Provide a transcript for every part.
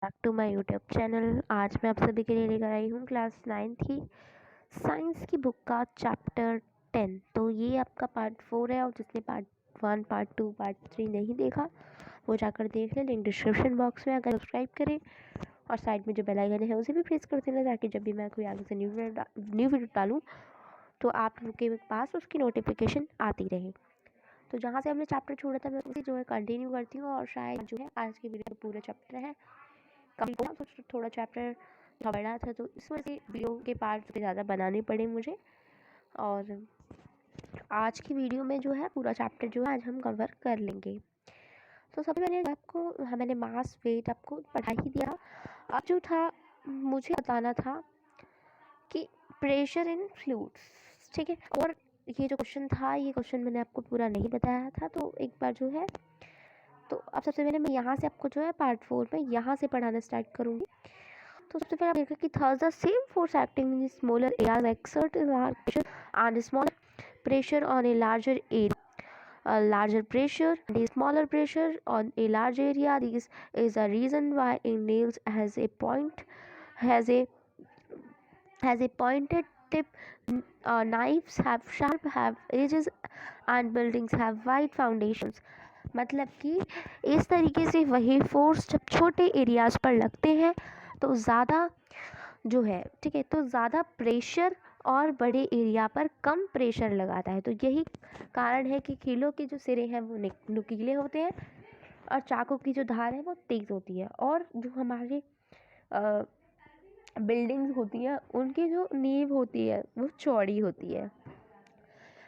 Back to my YouTube channel. आज मैं आप सभी के लिए लेकर आई हूँ क्लास 9th की साइंस की बुक का चैप्टर 10। तो ये आपका पार्ट 4 है और जिसने पार्ट 1, पार्ट 2, पार्ट 3 नहीं देखा वो जाकर देख ले। लिंक डिस्क्रिप्शन बॉक्स में। अगर सब्सक्राइब करें और साइड में जो बेल आइकन है उसे भी प्रेस कर देना ताकि जब भी मैं कोई आगे से न्यू वीडियो डालूँ तो आप लोग के पास उसकी नोटिफिकेशन आती रहे। तो जहाँ से हमने चैप्टर छोड़ा था मैं उसे जो है कंटिन्यू करती हूँ और शायद जो है आज की वीडियो पूरा चैप्टर है थोड़ा चैप्टर बड़ा था तो इस वजह से वीडियो के पार्ट ज़्यादा बनाने पड़े मुझे। और आज की वीडियो में जो है पूरा चैप्टर जो है आज हम कवर कर लेंगे। तो सबसे पहले मैंने मास वेट आपको पढ़ा ही दिया। अब जो था मुझे बताना था कि प्रेशर इन फ्लूइड्स, ठीक है। और ये जो क्वेश्चन था ये क्वेश्चन मैंने आपको पूरा नहीं बताया था तो एक बार जो है तो अब सबसे पहले मैं यहाँ से आपको जो है पार्ट 4 में यहाँ से पढ़ाना स्टार्ट करूँगी। तो सबसे पहले आप देखा कि thus the same force acting in smaller areas exert a large pressure and smaller pressure on a larger area. A larger pressure and a smaller pressure on a large area. This is a reason why a nails has a pointed tip. Knives have sharp have edges and buildings have wide foundations. मतलब कि इस तरीके से वही force जब छोटे areas पर लगते हैं तो ज़्यादा जो है, ठीक है, तो ज़्यादा प्रेशर और बड़े एरिया पर कम प्रेशर लगाता है। तो यही कारण है कि कीलों के जो सिरे हैं वो नुकीले होते हैं और चाकू की जो धार है वो तेज़ होती है और जो हमारी बिल्डिंग्स होती हैं उनकी जो नींव होती है वो चौड़ी होती है।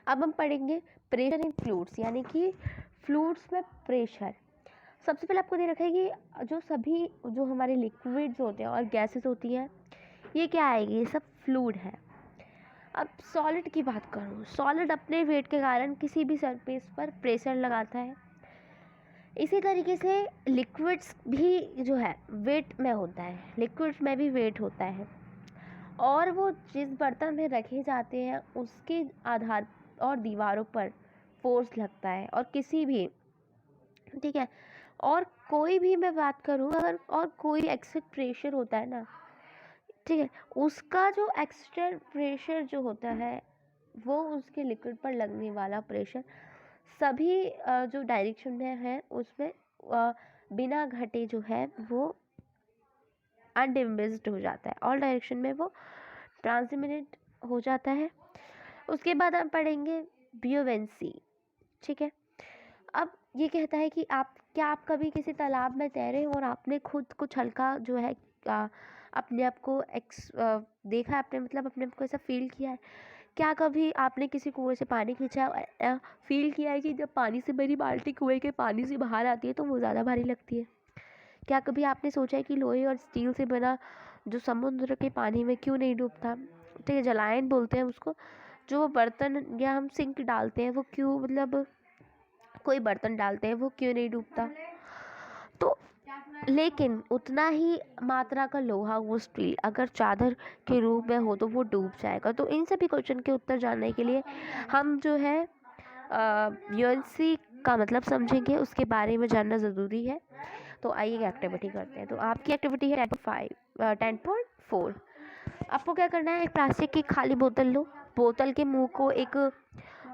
अब हम पढ़ेंगे प्रेशर इन फ्लूइड्स, यानी कि फ्लूइड्स में प्रेशर। सबसे पहले आपको दे रखा है कि जो हमारे लिक्विड्स होते हैं और गैसेस होती हैं ये क्या आएगी, ये सब फ्लूइड है। अब सॉलिड की बात करूँ, सॉलिड अपने वेट के कारण किसी भी सरफेस पर प्रेशर लगाता है। इसी तरीके से लिक्विड्स भी जो है वेट में होता है, लिक्विड्स में भी वेट होता है और वो जिस बर्तन में रखे जाते हैं उसके आधार और दीवारों पर फोर्स लगता है और किसी भी, ठीक है, और कोई भी मैं बात करूँ अगर और कोई एक्सेस प्रेशर होता है ना, ठीक है, उसका जो एक्स्ट्रा प्रेशर जो होता है वो उसके लिक्विड पर लगने वाला प्रेशर सभी जो डायरेक्शन में है उसमें बिना घटे जो है वो अनडिमिनिश्ड हो जाता है, ऑल डायरेक्शन में वो ट्रांसमिट हो जाता है। उसके बाद हम पढ़ेंगे ब्यूवेंसी, ठीक है। अब ये कहता है कि आप कभी किसी तालाब में तैरे और आपने खुद कुछ हल्का जो है अपने आप को देखा है, आपने मतलब अपने आप को ऐसा फील किया है। क्या कभी आपने किसी कुएं से पानी खींचा फील किया है कि जब पानी से भरी बाल्टी कुएं के पानी से बाहर आती है तो वो ज़्यादा भारी लगती है। क्या कभी आपने सोचा है कि लोहे और स्टील से बना जो समुद्र के पानी में क्यों नहीं डूबता, ठीक है, जलायन बोलते हैं उसको। जो बर्तन या हम सिंक डालते हैं वो क्यों, मतलब कोई बर्तन डालते हैं वो क्यों नहीं डूबता। तो लेकिन उतना ही मात्रा का लोहा वो स्टील अगर चादर के रूप में हो तो वो डूब जाएगा। तो इन सभी क्वेश्चन के उत्तर जानने के लिए हम जो है यूएनसी का मतलब समझेंगे, उसके बारे में जानना ज़रूरी है। तो आइए एक्टिविटी करते हैं। तो आपकी एक्टिविटी है 10.4। आपको क्या करना है, एक प्लास्टिक की खाली बोतल लो, बोतल के मुंह को एक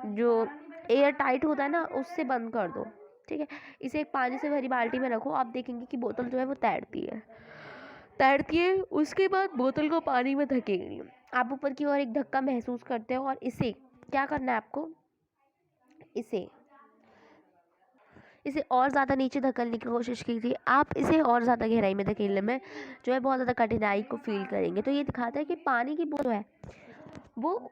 जो एयर टाइट होता है ना उससे बंद कर दो, ठीक है। इसे एक पानी से भरी बाल्टी में रखो, आप देखेंगे कि बोतल जो है वो तैरती है। उसके बाद बोतल को पानी में धकेंगे, आप ऊपर की ओर एक धक्का महसूस करते हो और इसे क्या करना है आपको, इसे और ज़्यादा नीचे धकेलने की कोशिश कीजिए। आप इसे और ज़्यादा गहराई में धकेलने में जो है बहुत ज़्यादा कठिनाई को फील करेंगे। तो ये दिखाता है कि पानी की बोतल है वो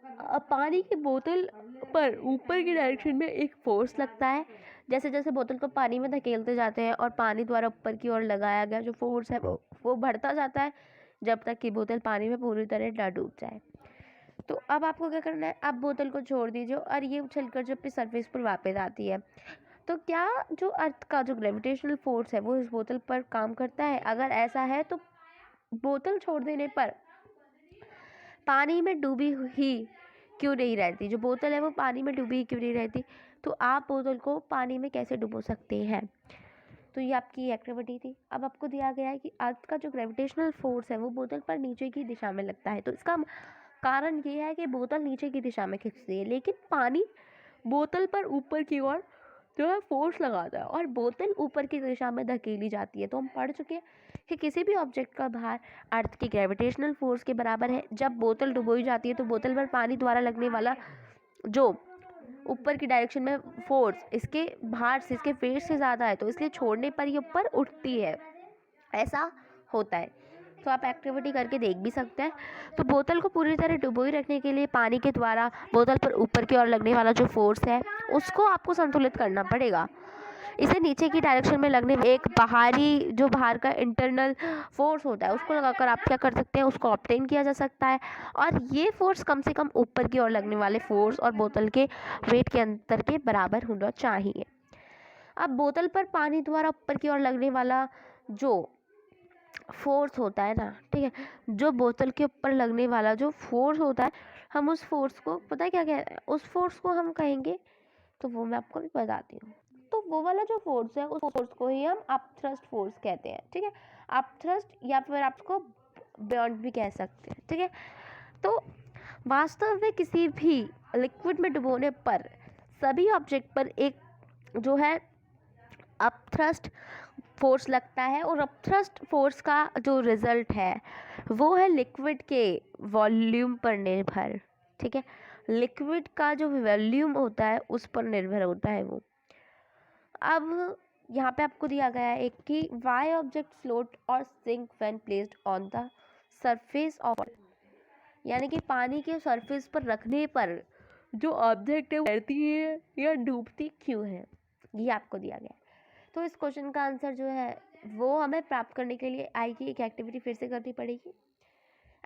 पानी की बोतल पर ऊपर की डायरेक्शन में एक फोर्स लगता है। जैसे जैसे बोतल को पानी में धकेलते जाते हैं और पानी द्वारा ऊपर की ओर लगाया गया जो फोर्स है वो बढ़ता जाता है जब तक कि बोतल पानी में पूरी तरह ना डूब जाए। तो अब आपको क्या करना है, आप बोतल को छोड़ दीजिए और ये उछलकर जो अपनी सरफेस पर वापस आती है। तो क्या जो अर्थ का जो ग्रेविटेशनल फोर्स है वो इस बोतल पर काम करता है? अगर ऐसा है तो बोतल छोड़ देने पर पानी में डूबी हुई क्यों नहीं रहती, जो बोतल है वो पानी में डूबी क्यों नहीं रहती। तो आप बोतल को पानी में कैसे डुबो सकते हैं, तो ये आपकी एक्टिविटी थी। अब आपको दिया गया है कि अर्थ का जो ग्रेविटेशनल फोर्स है वो बोतल पर नीचे की दिशा में लगता है। तो इसका कारण ये है कि बोतल नीचे की दिशा में खिंचती है, लेकिन पानी बोतल पर ऊपर की ओर जो है फोर्स लगाता है और बोतल ऊपर की दिशा में धकेली जाती है। तो हम पढ़ चुके हैं कि किसी भी ऑब्जेक्ट का भार अर्थ की ग्रेविटेशनल फोर्स के बराबर है। जब बोतल डुबोई जाती है तो बोतल पर पानी द्वारा लगने वाला जो ऊपर की डायरेक्शन में फोर्स इसके भार से, इसके वेट से ज़्यादा है, तो इसलिए छोड़ने पर ये ऊपर उठती है। ऐसा होता है। तो आप एक्टिविटी करके देख भी सकते हैं। तो बोतल को पूरी तरह डुबोई रखने के लिए पानी के द्वारा बोतल पर ऊपर की ओर लगने वाला जो फोर्स है उसको आपको संतुलित करना पड़ेगा। इसे नीचे की डायरेक्शन में लगने एक बाहरी जो बाहर का इंटरनल फोर्स होता है उसको लगाकर आप क्या कर सकते हैं, उसको ऑब्टेन किया जा सकता है। और ये फोर्स कम से कम ऊपर की ओर लगने वाले फोर्स और बोतल के वेट के अंतर के बराबर होना चाहिए। अब बोतल पर पानी द्वारा ऊपर की ओर लगने वाला जो फोर्स होता है ना, ठीक है, जो बोतल के ऊपर लगने वाला जो फोर्स होता है, हम उस फोर्स को पता है क्या कहते हैं, उस फोर्स को हम कहेंगे, तो वो मैं आपको भी बताती हूँ। तो वो वाला जो फोर्स है उस फोर्स को ही हम अपथ्रस्ट फोर्स कहते हैं, ठीक है। अपथ्रस्ट या फिर आप उसको बर्न भी कह सकते हैं, ठीक है। तो वास्तव में किसी भी लिक्विड में डुबोने पर सभी ऑब्जेक्ट पर एक जो है अपथ्रस्ट फोर्स लगता है और अपथ्रस्ट फोर्स का जो रिजल्ट है वो है लिक्विड के वॉल्यूम पर निर्भर, ठीक है। लिक्विड का जो वॉल्यूम होता है उस पर निर्भर होता है वो। अब यहाँ पे आपको दिया गया है एक कि वाई ऑब्जेक्ट फ्लोट और sink when placed on the surface of, यानी कि पानी के सरफेस पर रखने पर जो ऑब्जेक्ट है वो तैरती है या डूबती क्यों है, ये आपको दिया गया है। तो इस क्वेश्चन का आंसर जो है वो हमें प्राप्त करने के लिए आएगी एक एक्टिविटी फिर से करनी पड़ेगी।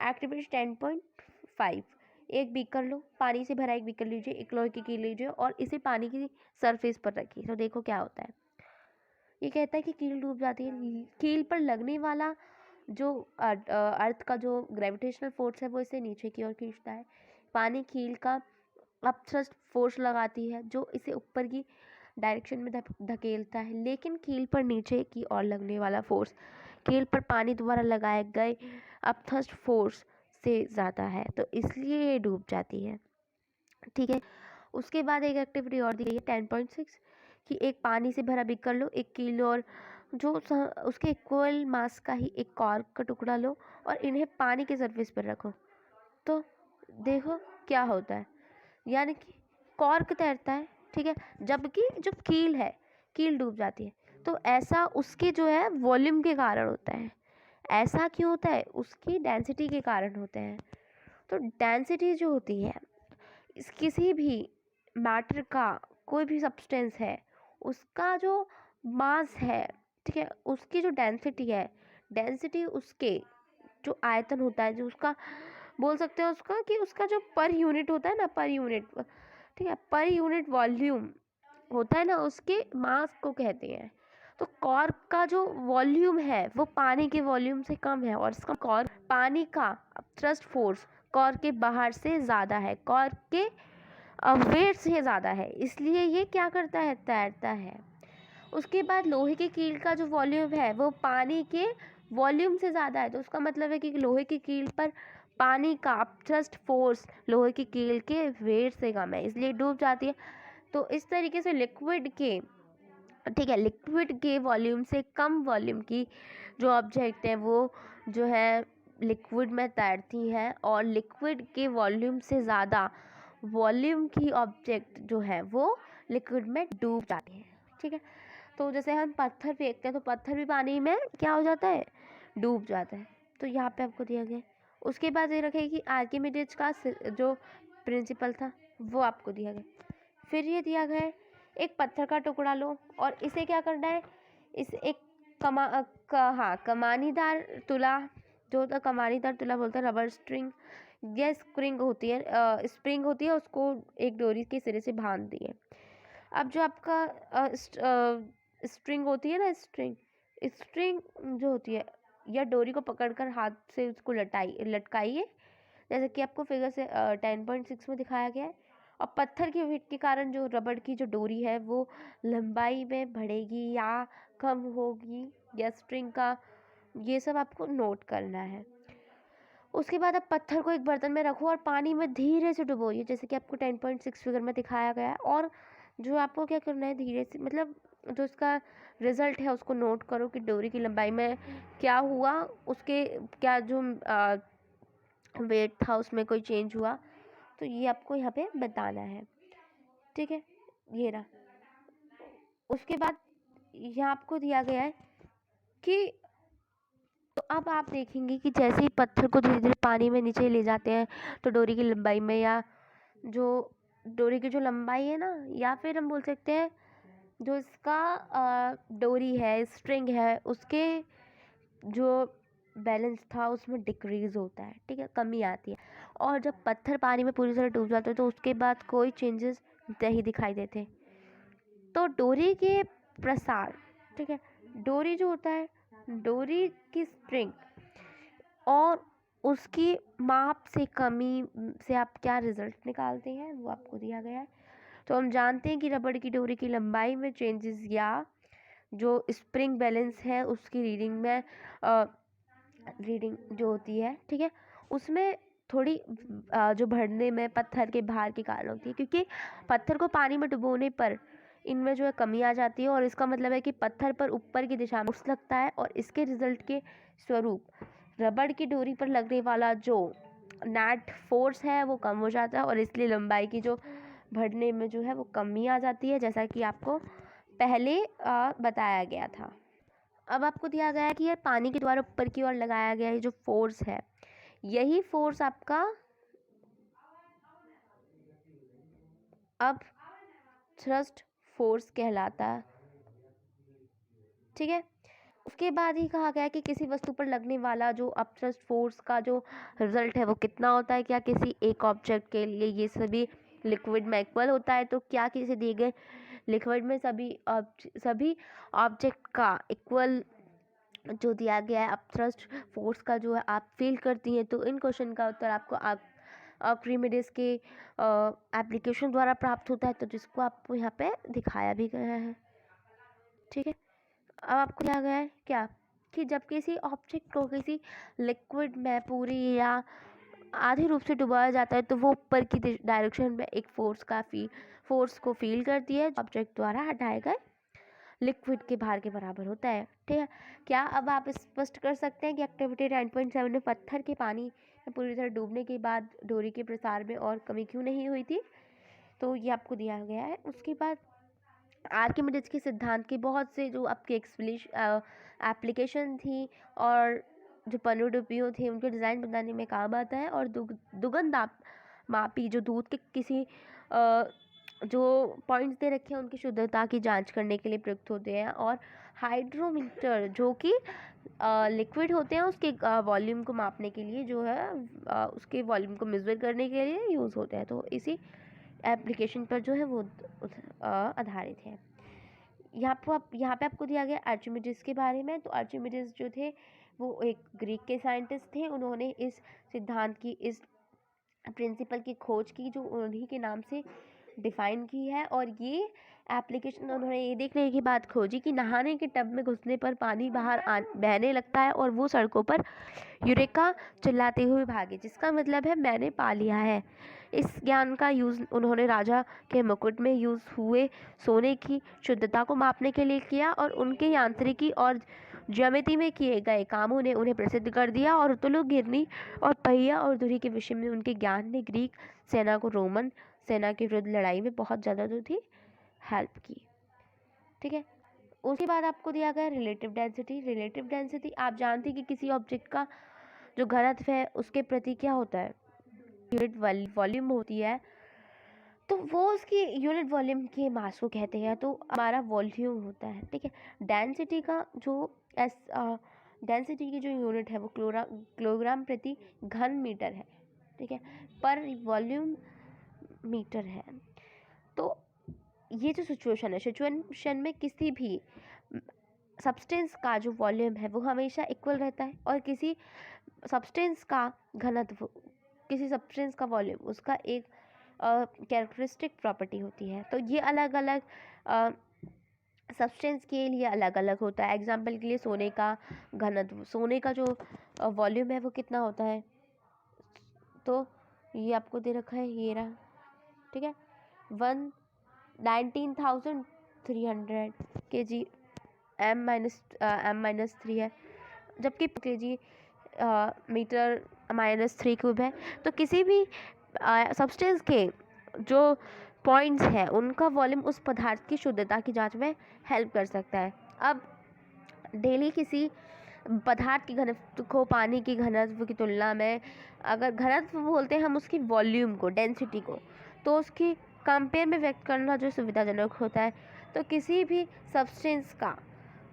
एक्टिविटी 10.5, एक बीकर लो, पानी से भरा एक बीकर लीजिए, एक लोहे की कील लीजिए और इसे पानी की सरफेस पर रखिए। तो देखो क्या होता है। ये कहता है कि कील डूब जाती है। कील पर लगने वाला जो अर्थ का जो ग्रेविटेशनल फोर्स है वो इसे नीचे की ओर खींचता है। पानी कील का अपथ्रस्ट फोर्स लगाती है जो इसे ऊपर की डायरेक्शन में धकेलता है, लेकिन कील पर नीचे की ओर लगने वाला फोर्स कील पर पानी द्वारा लगाए गए अपथ्रस्ट फोर्स से ज़्यादा है, तो इसलिए ये डूब जाती है, ठीक है। उसके बाद एक एक्टिविटी और दी गई है 10.6 कि एक पानी से भरा बीकर लो, एक कील और जो उसके इक्वल मास का ही एक कॉर्क का टुकड़ा लो और इन्हें पानी के सरफेस पर रखो। तो देखो क्या होता है, यानी कि कॉर्क तैरता है, ठीक है, जबकि जो कील है कील डूब जाती है। तो ऐसा उसके जो है वॉल्यूम के कारण होता है। ऐसा क्यों होता है, उसकी डेंसिटी के कारण होते हैं। तो डेंसिटी जो होती है इस किसी भी मैटर का, कोई भी सब्सटेंस है उसका जो मास है, ठीक है, उसकी जो डेंसिटी है, डेंसिटी उसके जो आयतन होता है, जो उसका बोल सकते हैं उसका कि उसका जो पर यूनिट होता है ना, पर यूनिट, ठीक है, पर यूनिट वॉल्यूम होता है ना, उसके मास को कहते हैं। तो कॉर्क का जो वॉल्यूम है वो पानी के वॉल्यूम से कम है और इसका कॉर्क पानी का थ्रस्ट फोर्स कॉर्क के बाहर से ज़्यादा है, कॉर्क के वेट से ज़्यादा है, इसलिए ये क्या करता है, तैरता है। उसके बाद लोहे की कील का जो वॉल्यूम है वो पानी के वॉल्यूम से ज़्यादा है, तो उसका मतलब है कि लोहे की कील पर पानी का अपथ्रस्ट फोर्स लोहे की कील के वेट से कम है, इसलिए डूब जाती है। तो इस तरीके से लिक्विड के, ठीक है, लिक्विड के वॉल्यूम से कम वॉल्यूम की जो ऑब्जेक्ट है वो जो है लिक्विड में तैरती है और लिक्विड के वॉल्यूम से ज़्यादा वॉल्यूम की ऑब्जेक्ट जो है वो लिक्विड में डूब जाते हैं, ठीक है। तो जैसे हम पत्थर फेंकते हैं तो पत्थर भी पानी में क्या हो जाता है, डूब जाता है। तो यहाँ पे आपको दिया गया। उसके बाद ये रखे कि आर्किमिडीज का जो प्रिंसिपल था वो आपको दिया गया। फिर ये दिया गया है एक पत्थर का टुकड़ा लो और इसे क्या करना है, इस एक कमानीदार तुला, जो होता है कमानीदार तुला बोलते हैं, रबर स्ट्रिंग या स्प्रिंग होती है, स्प्रिंग होती है, उसको एक डोरी के सिरे से बांध दिए। अब जो आपका स्ट्रिंग होती है ना, स्ट्रिंग स्ट्रिंग जो होती है या डोरी को पकड़कर हाथ से उसको लटकाइए, जैसे कि आपको फिगर से 10.6 में दिखाया गया है। और पत्थर के वेट के कारण जो रबड़ की जो डोरी है वो लंबाई में बढ़ेगी या कम होगी, या स्ट्रिंग का, ये सब आपको नोट करना है। उसके बाद आप पत्थर को एक बर्तन में रखो और पानी में धीरे से डुबोइए, जैसे कि आपको 10.6 फिगर में दिखाया गया है। और जो आपको क्या करना है, धीरे से, मतलब जो इसका रिजल्ट है उसको नोट करो कि डोरी की लंबाई में क्या हुआ, उसके क्या जो वेट था उसमें कोई चेंज हुआ, तो ये आपको यहाँ पे बताना है। ठीक है, ये रहा। उसके बाद यहाँ आपको दिया गया है कि तो अब आप देखेंगे कि जैसे ही पत्थर को धीरे धीरे पानी में नीचे ले जाते हैं तो डोरी की लंबाई में, या जो डोरी की जो लंबाई है ना, या फिर हम बोल सकते हैं जो इसका डोरी है, स्ट्रिंग है, उसके जो बैलेंस था उसमें डिक्रीज होता है। ठीक है, कमी आती है। और जब पत्थर पानी में पूरी तरह डूब जाते हैं तो उसके बाद कोई चेंजेस नहीं दिखाई देते। तो डोरी के प्रसार, ठीक है, डोरी जो होता है, डोरी की स्ट्रिंग और उसकी माप से कमी से आप क्या रिजल्ट निकालते हैं वो आपको दिया गया है। तो हम जानते हैं कि रबड़ की डोरी की लंबाई में चेंजेस या जो स्प्रिंग बैलेंस है उसकी रीडिंग में रीडिंग जो होती है, ठीक है, उसमें थोड़ी जो बढ़ने में पत्थर के भार के कारण होती है, क्योंकि पत्थर को पानी में डुबोने पर इनमें जो है कमी आ जाती है। और इसका मतलब है कि पत्थर पर ऊपर की दिशा में फोर्स लगता है और इसके रिजल्ट के स्वरूप रबड़ की डोरी पर लगने वाला जो नेट फोर्स है वो कम हो जाता है और इसलिए लंबाई की जो बढ़ने में जो है वो कमी आ जाती है, जैसा कि आपको पहले बताया गया था। अब आपको दिया गया है कि ये पानी के द्वारा ऊपर की ओर लगाया गया है जो फोर्स है, यही फोर्स आपका अब थ्रस्ट फोर्स कहलाता है। ठीक है, उसके बाद ही कहा गया है कि किसी वस्तु पर लगने वाला जो अपथ्रस्ट फोर्स का जो रिजल्ट है वो कितना होता है। क्या किसी एक ऑब्जेक्ट के लिए ये सभी लिक्विड में इक्वल होता है, तो क्या किसी दिए गए लिक्विड में सभी ऑब्जेक्ट का इक्वल जो दिया गया है अपथ्रस्ट फोर्स का जो है आप फील करती हैं। तो इन क्वेश्चन का उत्तर आपको आर्किमिडीज के एप्लीकेशन द्वारा प्राप्त होता है, तो जिसको आपको यहाँ पे दिखाया भी गया है। ठीक है, अब आपको दिया गया है क्या कि जब किसी ऑब्जेक्ट को किसी लिक्विड में पूरी या आधे रूप से डुबाया जाता है तो वो ऊपर की डायरेक्शन में एक फोर्स को फील करती है, ऑब्जेक्ट द्वारा हटाए गए लिक्विड के भार के बराबर होता है। ठीक है, क्या अब आप स्पष्ट कर सकते हैं कि एक्टिविटी 9.7 में पत्थर के पानी में पूरी तरह डूबने के बाद डोरी के प्रसार में और कमी क्यों नहीं हुई थी? तो ये आपको दिया गया है। उसके बाद आर्किमिडीज के सिद्धांत के बहुत से जो आपके एप्लीकेशन थी और जो पनडुब्बियों थे उनके डिज़ाइन बनाने में काम आता है। और दुगन मापी जो दूध के किसी जो पॉइंट्स दे रखे हैं उनकी शुद्धता की जांच करने के लिए प्रयुक्त होते हैं। और हाइड्रोमीटर जो कि लिक्विड होते हैं उसके वॉल्यूम को मापने के लिए जो है उसके वॉल्यूम को मेज़र करने के लिए यूज़ होते हैं। तो इसी एप्लीकेशन पर जो है वो आधारित है। यहाँ पे आपको दिया गया आर्चिमिडीज के बारे में। तो आर्चिमिडीज जो थे वो एक ग्रीक के साइंटिस्ट थे। उन्होंने इस सिद्धांत की, इस प्रिंसिपल की खोज की जो उन्हीं के नाम से डिफाइन की है। और ये एप्लीकेशन उन्होंने ये देखने के बाद खोजी कि नहाने के टब में घुसने पर पानी बाहर बहने लगता है और वो सड़कों पर यूरेका चिल्लाते हुए भागे, जिसका मतलब है मैंने पा लिया है। इस ज्ञान का यूज़ उन्होंने राजा के मुकुट में यूज़ हुए सोने की शुद्धता को मापने के लिए किया और उनके यांत्रिकी और ज्यामिति में किए गए कामों ने उन्हें प्रसिद्ध कर दिया। और तुलु गिरनी और पहिया और धुरी के विषय में उनके ज्ञान ने ग्रीक सेना को रोमन सेना के विरुद्ध लड़ाई में बहुत ज़्यादा जो थी हेल्प की। ठीक है, उसके बाद आपको दिया गया रिलेटिव डेंसिटी। रिलेटिव डेंसिटी आप जानते हैं कि किसी ऑब्जेक्ट का जो घनत्व है उसके प्रति क्या होता है, यूनिट वॉल्यूम होती है, तो वो उसकी यूनिट वॉल्यूम के मास को कहते हैं। तो हमारा वॉल्यूम होता है। ठीक है, डेंसिटी का जो डेंसिटी की जो यूनिट है वो किलोग्राम प्रति घन मीटर है। ठीक है, पर वॉल्यूम मीटर है। तो ये जो सिचुएशन में किसी भी सब्सटेंस का जो वॉल्यूम है वो हमेशा इक्वल रहता है और किसी सब्सटेंस का घनत्व, किसी सब्सटेंस का वॉल्यूम उसका एक कैरेक्टरिस्टिक प्रॉपर्टी होती है। तो ये अलग अलग सब्सटेंस के लिए अलग अलग होता है। एग्जाम्पल के लिए सोने का घनत्व, सोने का जो वॉल्यूम है वो कितना होता है, तो ये आपको दे रखा है, ये रहा, ठीक है, 19,300 kg m-3 है, जबकि kg मीटर -3 है। तो किसी भी सब्सटेंस के जो पॉइंट्स हैं उनका वॉल्यूम उस पदार्थ की शुद्धता की जांच में हेल्प कर सकता है। अब डेली किसी पदार्थ की घनत्व को पानी की घनत्व की तुलना में, अगर घनत्व बोलते हैं हम उसकी वॉल्यूम को, डेंसिटी को, तो उसकी कंपेयर में व्यक्त करना जो सुविधाजनक होता है। तो किसी भी सब्सटेंस का,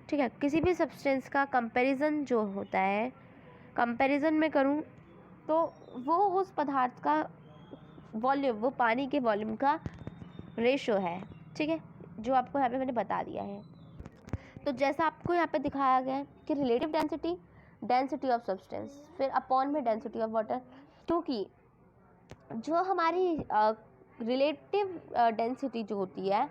ठीक है, किसी भी सब्सटेंस का कंपैरिजन जो होता है, कंपैरिजन में करूं तो वो उस पदार्थ का वॉल्यूम, वो पानी के वॉल्यूम का रेशो है, ठीक है, जो आपको यहाँ पे मैंने बता दिया है। तो जैसा आपको यहाँ पे दिखाया गया है कि relative density, density of substance, फिर अपॉन में डेंसिटी ऑफ वाटर, क्योंकि जो हमारी रिलेटिव डेंसिटी जो होती है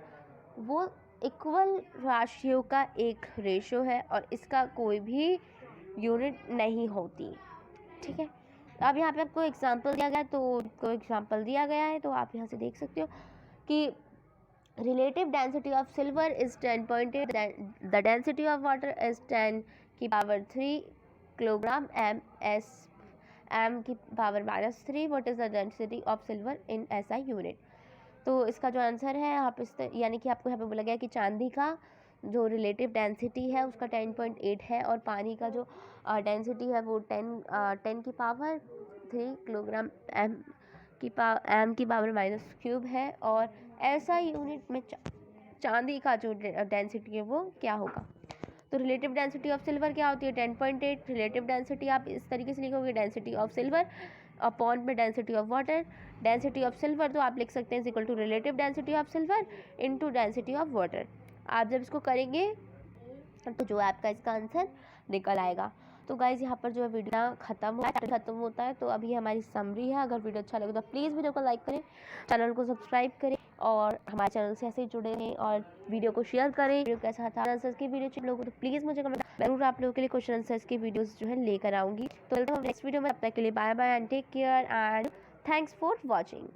वो इक्वल राशियों का एक रेशो है और इसका कोई भी यूनिट नहीं होती, ठीक है। अब यहाँ पे आपको एग्जांपल दिया गया है, तो आप यहाँ से देख सकते हो कि relative density of silver is 10.8, the density of water is 10⁻³ kilogram m⁻³ what is the density of silver in SI unit। तो इसका जो आंसर है आप यानी कि आपको यहाँ पे बोला गया कि चांदी का जो रिलेटिव डेंसिटी है उसका 10.8 है और पानी का जो डेंसिटी है वो 10⁻³ किलोग्राम m⁻³ है, और ऐसा यूनिट में चांदी का जो डेंसिटी है वो क्या होगा। तो रिलेटिव डेंसिटी ऑफ सिल्वर क्या होती है, 10.8। रिलेटिव डेंसिटी आप इस तरीके से लिखोगे, डेंसिटी ऑफ सिल्वर अपॉन में density of water. Density of silver तो आप लिख सकते हैं equal to relative density of silver into density of water. आप जब इसको करेंगे तो जो आपका इसका आंसर निकल आएगा। तो गाइज यहाँ पर जो है वीडियो खत्म होता है। तो अभी हमारी समरी है। अगर वीडियो अच्छा लगे तो प्लीज़ वीडियो को लाइक करें, चैनल को सब्सक्राइब करें और हमारे चैनल से ऐसे ही जुड़े रहें और वीडियो को शेयर करें। वीडियो कैसा था, आंसर्स की वीडियो चाहिए लोगों को तो प्लीज़ मुझे कमेंट, जरूर आप लोगों के लिए क्वेश्चन आंसर्स की वीडियोस जो है लेकर आऊँगी। तो नेक्स्ट वीडियो में, तब तक के लिए bye bye and take care and thanks for watching.